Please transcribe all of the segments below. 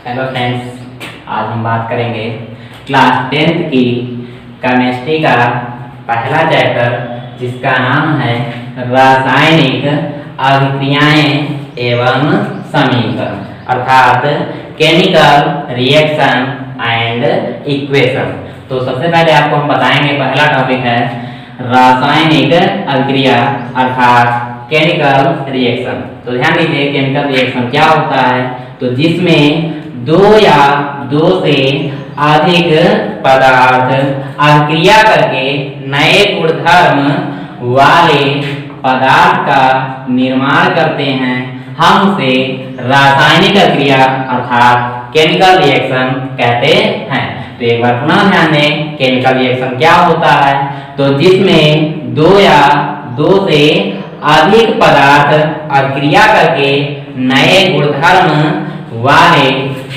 Hello friends, आज हम बात करेंगे क्लास 10th की केमिस्ट्री का पहला चैप्टर जिसका नाम है रासायनिक अभिक्रियाएं एवं समीकरण अर्थात केमिकल रिएक्शन एंड इक्वेशन। तो सबसे पहले आपको हम बताएंगे, पहला टॉपिक है रासायनिक अभिक्रिया अर्थात केमिकल रिएक्शन। तो ध्यान दीजिए, केमिकल रिएक्शन क्या होता है, तो जिसमें दो या दो से अधिक पदार्थ अभिक्रिया करके नए गुणधर्म वाले पदार्थ का निर्माण करते हैं, हम उसे रासायनिक अभिक्रिया अर्थात केमिकल रिएक्शन कहते हैं। तो एक बार पुनः ध्यान दें, केमिकल रिएक्शन क्या होता है, तो जिसमें दो या दो से अधिक पदार्थ अभिक्रिया करके नए गुणधर्म वाले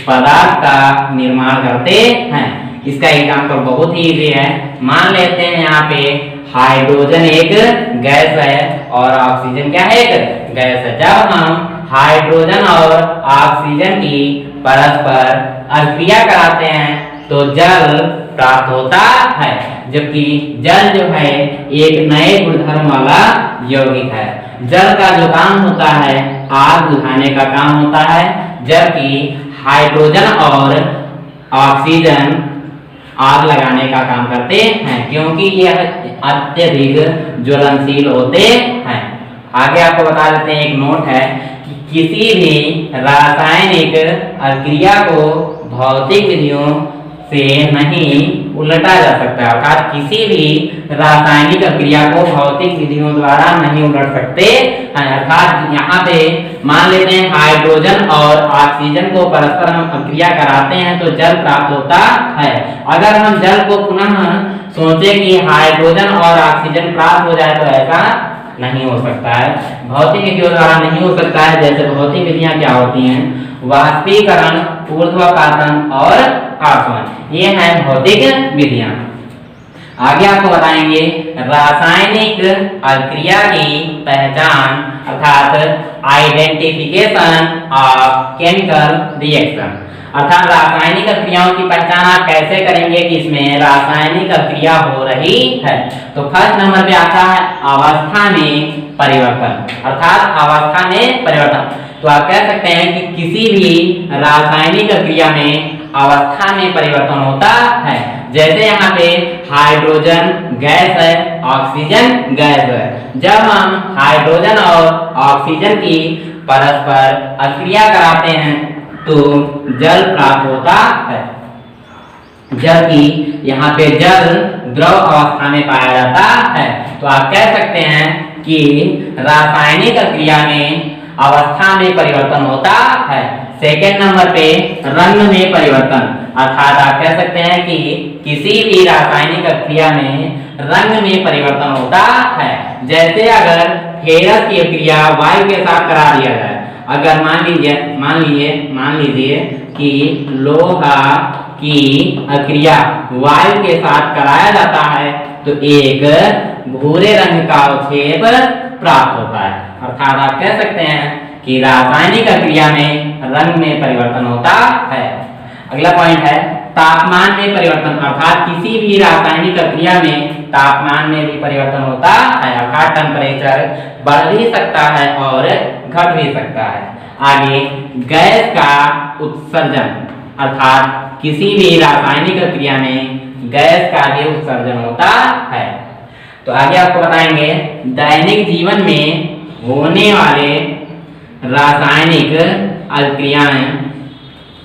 पदार्थ का निर्माण करते हैं। इसका एग्जाम्पल बहुत ही इजी है। मान लेते हैं यहाँ पे हाइड्रोजन एक गैस है और ऑक्सीजन क्या है, एक गैस है। जब हम हाइड्रोजन और ऑक्सीजन की परस्पर अभिक्रिया कराते हैं तो जल प्राप्त होता है, जबकि जल जो है एक नए गुणधर्म वाला यौगिक है। जल का जो काम होता है आग बुझाने का काम होता है, जबकि हाइड्रोजन और ऑक्सीजन आग लगाने का काम करते हैं, क्योंकि यह अत्यधिक ज्वलनशील होते हैं। आगे आपको बता देते हैं, एक नोट है कि किसी भी रासायनिक अभिक्रिया को भौतिक विधियों से नहीं उलटा जा सकता है, अर्थात किसी भी रासायनिक अभिक्रिया को भौतिक विधियों द्वारा नहीं उलट सकते हैं। अर्थात यहाँ पे मान लेते हैं हाइड्रोजन और ऑक्सीजन को परस्पर हम अभिक्रिया कराते हैं तो जल प्राप्त होता है। अगर हम जल को पुनः सोचे कि हाइड्रोजन और ऑक्सीजन प्राप्त हो जाए तो ऐसा नहीं हो सकता है, भौतिक विधियों द्वारा नहीं हो सकता है। जैसे भौतिक विधियां क्या होती हैं, वाष्पीकरण, ऊर्ध्वपातन और आसवन, ये है भौतिक विधियां। आगे आपको बताएंगे रासायनिक अभिक्रिया की पहचान अर्थात आइडेंटिफिकेशन ऑफ केमिकल रिएक्शन। अर्थात रासायनिक अभिक्रियाओं की पहचान आप कैसे करेंगे कि इसमें रासायनिक अभिक्रिया हो रही है। तो फर्स्ट नंबर पे आता है अवस्था में परिवर्तन, अर्थात अवस्था में परिवर्तन। तो आप कह सकते हैं कि किसी भी रासायनिक अभिक्रिया में अवस्था में परिवर्तन होता है। जैसे यहाँ पे हाइड्रोजन गैस है, ऑक्सीजन गैस है। जब हम हाइड्रोजन और ऑक्सीजन की परस्पर अभिक्रिया कराते हैं तो जल प्राप्त होता है, जबकि यहाँ पे जल द्रव अवस्था में पाया जाता है। तो आप कह सकते हैं कि रासायनिक अभिक्रिया में अवस्था में परिवर्तन होता है। सेकेंड नंबर पे रंग में परिवर्तन, अर्थात आप कह सकते हैं कि किसी भी रासायनिक अभिक्रिया में रंग में परिवर्तन होता है। जैसे अगर फेरस की अभिक्रिया वायु के साथ करा दिया जाए, अगर मान लीजिए कि लोहा की अभिक्रिया वायु के साथ कराया जाता है तो एक भूरे रंग का अवक्षेप प्राप्त होता है। अर्थात आप कह सकते हैं कि रासायनिक अभिक्रिया में रंग में परिवर्तन होता है। अगला पॉइंट है तापमान में परिवर्तन, अर्थात किसी भी रासायनिक अभिक्रिया में तापमान में भी परिवर्तन होता है, अर्थात टेम्परेचर बढ़ भी सकता है और घट भी सकता है। आगे गैस का उत्सर्जन, अर्थात किसी भी रासायनिक अभिक्रिया में गैस का भी उत्सर्जन होता है। तो आगे आपको बताएंगे दैनिक जीवन में होने वाले रासायनिक अभिक्रियाएं,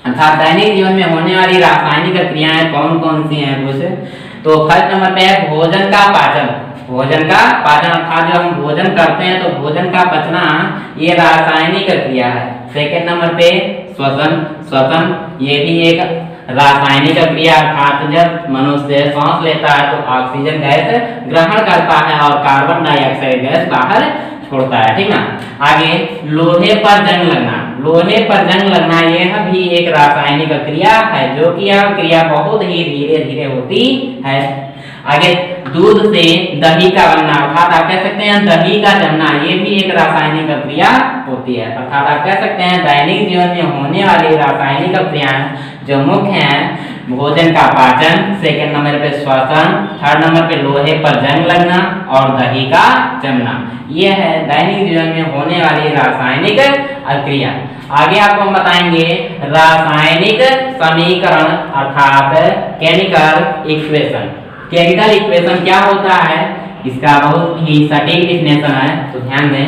अर्थात दैनिक जीवन में होने वाली रासायनिक अभिक्रियाएं कौन कौन सी हैं कुछ। तो फर्स्ट नंबर पे है भोजन का पाचन। भोजन का पाचन अर्थात जो हम भोजन करते हैं तो भोजन का पचना ये रासायनिक अभिक्रिया है। सेकेंड नंबर पे श्वसन, ये भी एक रासायनिक अभिक्रिया, अर्थात जब मनुष्य सांस लेता है तो ऑक्सीजन गैस ग्रहण करता है और कार्बन डाइऑक्साइड गैस बाहर छोड़ता है, ठीक ना। आगे लोहे पर जंग लगना, लोहे पर जंग लगना यह भी एक रासायनिक अभिक्रिया है, जो कि यह क्रिया बहुत ही धीरे धीरे होती है। आगे दूध से दही का बनना, अर्थात आप कह सकते हैं दही का जमना, ये भी एक रासायनिक अभिक्रिया होती है। अर्थात आप कह सकते हैं दैनिक जीवन में होने वाली रासायनिक अभिक्रियाएं जो मुख्य हैं, भोजन का पाचन, सेकंड नंबर पे श्वसन, थर्ड नंबर पे लोहे पर जंग लगना और दही का जमना, ये है दैनिक जीवन में होने वाली रासायनिक अभिक्रिया। आगे आपको हम बताएंगे रासायनिक समीकरण अर्थात केमिकल इक्वेशन। केमिकल इक्वेशन क्या होता है, इसका बहुत ही सटीक डिफिनेशन है, तो ध्यान दें।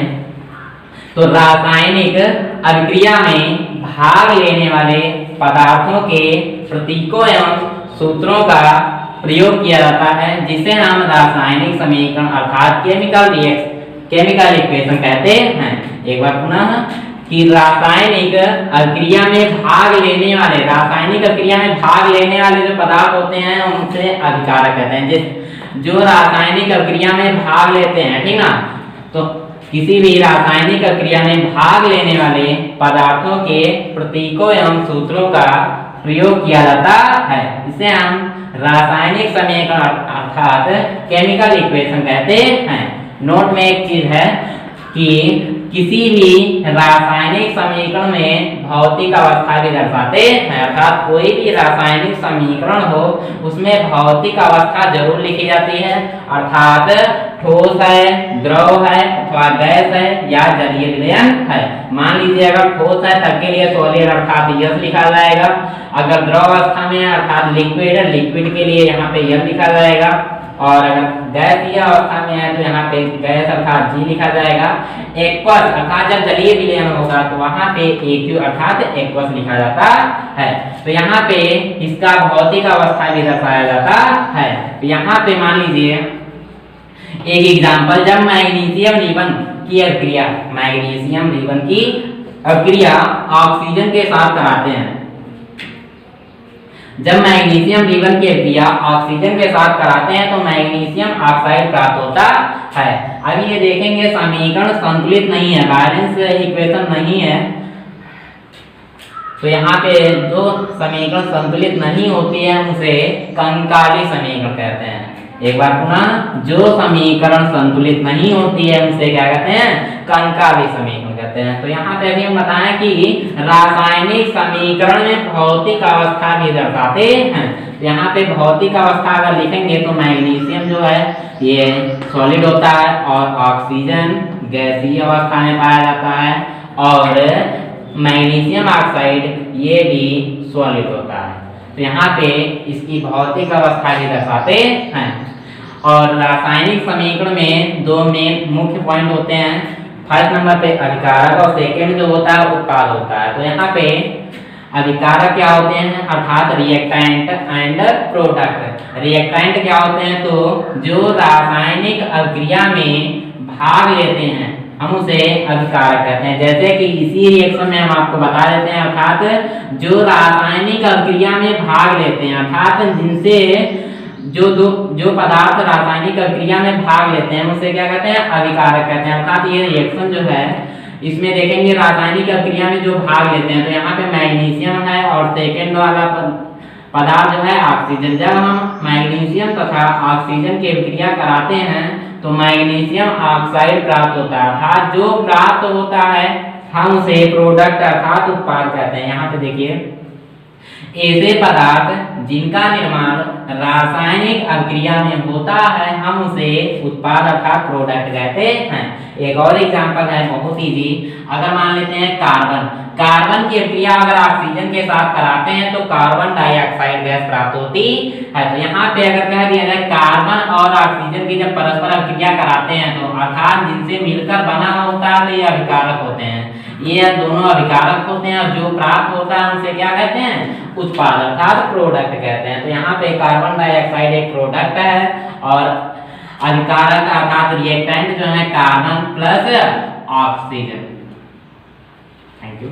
तो रासायनिक अभिक्रिया में भाग लेने वाले पदार्थों के प्रतीकों एवं सूत्रों का प्रयोग किया जाता है, जिसे हम रासायनिक समीकरण अर्थात केमिकल इक्वेशन कहते हैं। एक बार पुनः कि रासायनिक अभिक्रिया में भाग लेने वाले, रासायनिक अभिक्रिया में भाग लेने वाले जो पदार्थ होते हैं उनसे अभिकारक कहते हैं। जो रासायनिक अभिक्रिया में भाग लेते हैं, ठीक ना, तो किसी भी रासायनिक अभिक्रिया में भाग लेने वाले पदार्थों के प्रतीकों एवं सूत्रों का प्रयोग किया जाता है, इसे हम रासायनिक समीकरण अर्थात केमिकल इक्वेशन कहते हैं। नोट में एक चीज है कि किसी भी रासायनिक समीकरण में भौतिक अवस्था भी दर्शाते हैं, अर्थात कोई भी रासायनिक समीकरण हो उसमें भौतिक अवस्था जरूर लिखी जाती है, अर्थात ठोस है, द्रव है अथवा गैस है या जलीय विलयन है। मान लीजिए अगर ठोस है तब के लिए सॉलिड अर्थात यस लिखा जाएगा, अगर द्रव अवस्था में अर्थात लिक्विड के लिए यहाँ पे यस लिखा जाएगा, और अगर गैसीय अवस्था में है तो यहाँ पे गैस अर्थात जी लिखा जाएगा। एक्वस अर्थात जब जलीय विलयन होगा तो वहाँ पे एक्यू अर्थात एक्वस लिखा जाता है। तो यहाँ पे इसका भौतिक अवस्था भी दर्शाया जाता है। तो यहाँ पे मान लीजिए एक एग्जाम्पल, जब मैग्नीशियम रिबन की अभिक्रिया, मैग्नीशियम रिबन की अभिक्रिया ऑक्सीजन के साथ कराते हैं, जब मैग्नीशियम रिबन की अभिक्रिया ऑक्सीजन के साथ कराते हैं तो मैग्नीशियम ऑक्साइड प्राप्त होता है। अब ये देखेंगे समीकरण संतुलित नहीं है, बैलेंस इक्वेशन नहीं है, तो यहाँ पे जो समीकरण संतुलित नहीं होती है उसे कंकाली समीकरण कहते हैं। एक बार पुनः, जो समीकरण संतुलित नहीं होती है उसे क्या कहते हैं, कंकाली समीकरण कहते हैं। तो यहाँ पे अभी हम बताएं कि रासायनिक समीकरण में भौतिक अवस्था भी दर्शाते हैं। यहाँ पे भौतिक अवस्था अगर लिखेंगे तो मैग्नीशियम जो है ये सॉलिड होता है और ऑक्सीजन गैसीय अवस्था में पाया जाता है, और मैग्नीशियम ऑक्साइड ये भी सॉलिड होता है। तो यहाँ पे इसकी भौतिक अवस्था भी दर्शाते हैं। और रासायनिक समीकरण में दो मेन मुख्य पॉइंट होते हैं, फर्स्ट नंबर पे अभिकारक और सेकंड जो होता है उत्पाद होता है। तो यहाँ पे अभिकारक क्या होते हैं, अर्थात रिएक्टेंट एंड प्रोडक्ट। रिएक्टेंट क्या होते हैं, तो जो रासायनिक अभिक्रिया में भाग लेते हैं हम उसे अभिकारक कहते हैं। जैसे कि इसी रिएक्शन में हम आपको बता देते हैं, अर्थात जो रासायनिक अभिक्रिया में भाग लेते हैं, अर्थात जिनसे जो पदार्थ रासायनिक अभिक्रिया में भाग लेते हैं उसे क्या कहते हैं, अभिकारक कहते हैं। अर्थात ये रिएक्शन जो है इसमें देखेंगे रासायनिक अभिक्रिया में जो भाग लेते हैं, तो यहाँ पे मैग्नीशियम है और सेकेंड वाला पदार्थ जो है ऑक्सीजन। जब हम मैग्नीशियम तथा ऑक्सीजन की अभिक्रिया कराते हैं तो मैग्नीशियम ऑक्साइड प्राप्त होता है, अर्थात जो प्राप्त होता है हम उसे प्रोडक्ट अर्थात उत्पाद कहते हैं। यहाँ पे देखिए ऐसे पदार्थ जिनका निर्माण रासायनिक अभिक्रिया में होता है हम उसे उत्पाद अर्थात प्रोडक्ट कहते हैं। एक और एग्जांपल है बहुत इजी, अगर मान लेते हैं कार्बन की अभिक्रिया अगर ऑक्सीजन के साथ कराते हैं तो कार्बन डाइऑक्साइड गैस प्राप्त होती है। तो यहाँ पे अगर कह दिया जाए कार्बन और ऑक्सीजन की जब परस्पर अभिक्रिया कराते हैं तो अर्थात जिनसे मिलकर बना होता है तो ये अभिकारक होते हैं, ये दोनों अभिकारक होते हैं, और जो प्राप्त होता है उनसे क्या कहते हैं, उत्पाद अर्थात प्रोडक्ट कहते हैं। तो यहाँ पे कार्बन डाइऑक्साइड एक प्रोडक्ट है और अभिकारक अर्थात रिएक्टेंट जो है carbon plus oxygen. Thank you.